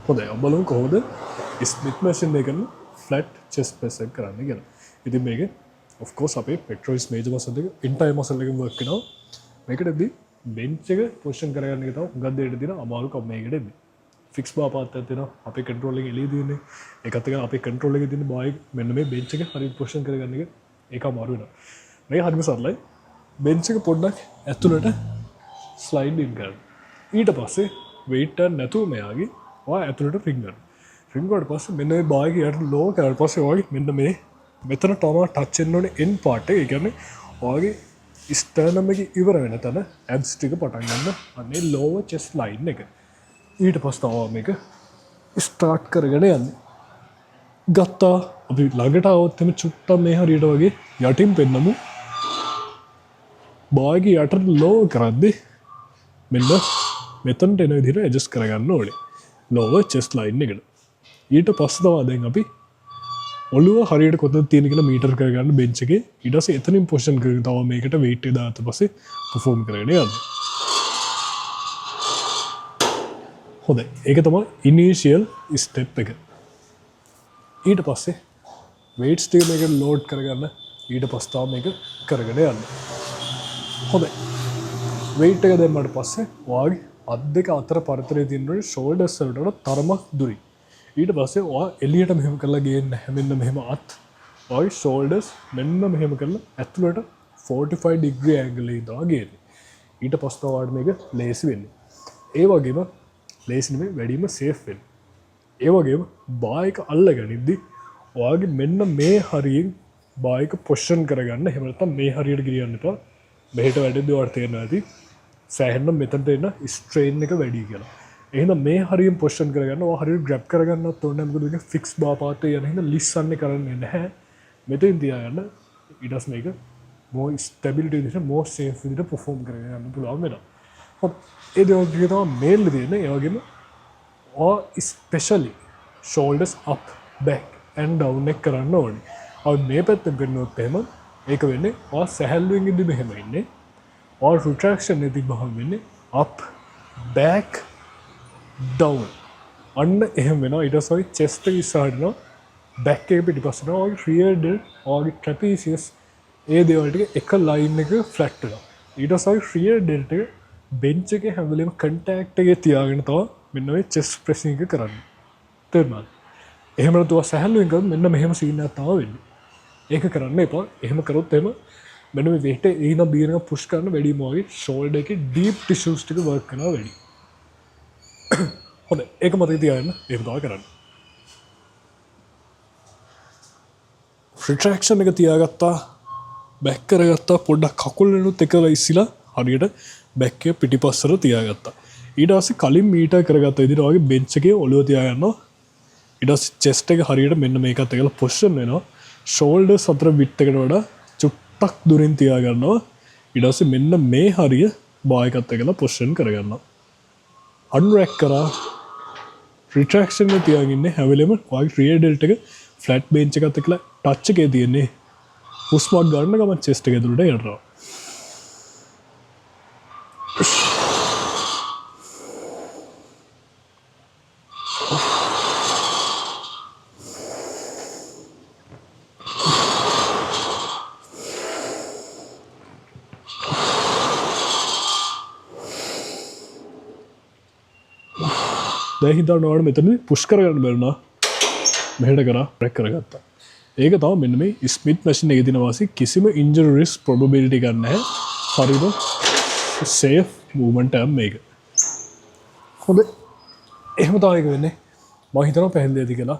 හොඳයි බලමු කොහොමද ස්මිත් මැෂින් එකෙන් ෆ්ලැට් චෙස්ට් ප්‍රෙස් එක කරන්න කියලා. ඉතින් මේක of course අපේ pectoralis major muscle එක entire muscle එකෙන් work වෙනවා. මේකටදී bench එක position කරගන්න එක තමයි හුඟක් දෙයට දින අමාරුකම මේකටදී. fix bar පාත් එකක් තියෙනවා. අපේ control එකේ එළිය දින්නේ. ඒකත් එක්ක අපේ control එකේ තියෙන බායි මෙන්න මේ bench එක හරියට position කරගන්න එක ඒක අමාරු වෙනවා. මේක හරියම සරලයි. bench එක පොඩ්ඩක් ඇතුළට slide in කරන්න. ඊට පස්සේ weight එක නැතුව මෙයාගේ ඔයා ඇතුළට ring කරනවා. ring වලට පස්සේ මෙන්න මේ බායි එක යට low කරලා පස්සේ ඔයගේ මෙන්න මේ මෙතන තමයි ටච් වෙන්න ඕනේ end part එක. ඒ කියන්නේ ඔයගේ sternum එක ඉවර වෙන තැන abs ටික පටන් ගන්න අනේ lower chest line එක. ඊට පස්සේ තමයි මේක start කරගෙන යන්නේ. ගත්තා අපි ළඟට આવොත් එමෙ චුට්ටක් මේ හරියට වගේ යටින් පෙන්නමු. බායිගේ යට low කරද්දී මෙන්න මෙතනට එන විදිහට adjust කරගන්න ඕනේ. lower chest line එකට. ඊට පස්සේ තමයි දැන් අපි ඔළුව හරියට කොතනද තියෙන කියලා මීටර් කරගන්න බෙන්ච් එකේ. ඊට පස්සේ එතනින් පොසිෂන් කරගෙන තමයි මේකට weight එක දාලා පස්සේ perform කරගෙන යන්නේ. හොඳයි. ඒක තමයි initial step එක. ඊට පස්සේ weights ටික මේකට load කරගන්න. ඊට පස්සේ තමයි මේක කරගෙන යන්නේ. හොඳයි. weight එක දැම්මට පස්සේ ඔයාගේ අත් දෙක අතර පරතරය තියෙන shoulders වලට තරමක් දුරින්. ඊට පස්සේ ඔයා එළියට මෙහෙම කරලා ගේන්න හැමෙන්න මෙහෙම අත් ඔයගේ shoulders මෙන්න මෙහෙම කරලා ඇතුළට 45 degree angle එකකින් තමයි ගේන්නේ. ඊට පස්සේ ඔයාලට මේක ලේසි වෙන්නේ. ඒ වගේම ලේසි නෙමෙයි වැඩිම safe වෙන්නේ. ඒ වගේම බායික අල්ලගනිද්දි ඔයාගේ මෙන්න මේ හරියෙන් බායික position කරගන්න. එහෙම නැත්නම් මේ හරියට ගිරියන්න එපා. මෙහෙට වැඩිද්දි ඔයාලට තේරෙනවා ඇති සෑහෙන්න මෙතනට එන strain එක වැඩි කියලා. එහෙනම් මේ හරියෙන් පොසිෂන් කරගන්න ඔයා හරියට grab කරගන්නත් ඕනේ. මොකද මේක fix bar පාත් එක යන හින්දා ලිස්සන්නේ කරන්නේ නැහැ. මෙතෙන් තියාගන්න ඊට පස්සේ මේක more stability විදිහට more safe විදිහට perform කරගෙන යන්න පුළුවන් වෙනවා. හොත් ඒ දේවල් ටික තමයි mainly දෙන්නේ. ඒ වගේම ඔයා especially shoulders up back and down එක කරන්න ඕනේ. අවු මේ පැත්තෙන් කරනොත් එහෙම ඒක වෙන්නේ ඔයා සැහැල්ලුවෙන් ඉඳි මෙහෙම ඉන්නේ. ඔයා retraction එකේ තිබ්බහම වෙන්නේ up back down අන්න එහෙම වෙනවා. ඊට පස්සේ chest එක ඉස්සරහට යනවා. back එක පිටිපස්සට යනවා. ඔයගේ rear delt ඔයගේ trapezius ඒ දේවල් ටික එක line එක flat වෙනවා. ඊට පස්සේ rear delt එක bench එකේ හැම වෙලේම contact එකේ තියාගෙන තමයි මෙන්න මේ chest pressing එක කරන්නේ. තේරුණාද? එහෙම නැතුව සැහැල්ලුවෙන් කරොත් මෙන්න මෙහෙම scene එකක් තමයි වෙන්නේ. ඒක කරන්න එපා. එහෙම කරොත් එහෙම මෙන්න මේ weight එක ඊන බීරක push කරන වැඩිම වගේ shoulder එකේ deep tissues ටික work කරනවා වැඩි. හොඳයි ඒක මතක තියාගන්න. එහෙම තමයි කරන්න. retraction එක තියාගත්තා back කරගත්තා පොඩ්ඩක් කකුල් වෙනුත් එකලා ඉස්සිලා හරියට back එක පිටිපස්සට තියාගත්තා. ඊට පස්සේ කලින් මීටර් කරගත්ත විදිහට වගේ bench එකේ ඔළුව තියාගන්නවා. ඊට පස්සේ chest එක හරියට මෙන්න මේකත් එකලා position වෙනවා. shoulders අතර width එකට වඩා චුට්ටක් දුරින් තියාගන්නවා. ඊට පස්සේ මෙන්න මේ හරිය bar එකත් එකලා position කරගන්නවා. unrack කරා retraction එක තියාගෙන ඉන්නේ හැම වෙලෙම ඔයාගේ rear delt එක flat bench එකත් එක්කලා touch එකේ තියෙන්නේ හුස්මක් ගන්න ගමන් chest එක ඇතුළට යනවා. දැන් හිතන්න ඕනේ මෙතනදී පුෂ් කරගන්න බැරුණා. මෙහෙට කරා බ්‍රේක් කරගත්තා. ඒක තමයි මෙන්න මේ ස්මිත් මැෂින් එකේ තියෙන වාසිය. කිසිම injury risk probability එකක් නැහැ. හරිද? safe movement එක මේක. හොඳයි. එහෙම තමයි ඒක වෙන්නේ. මම හිතනවා පැහැදිලි ඇති කියලා.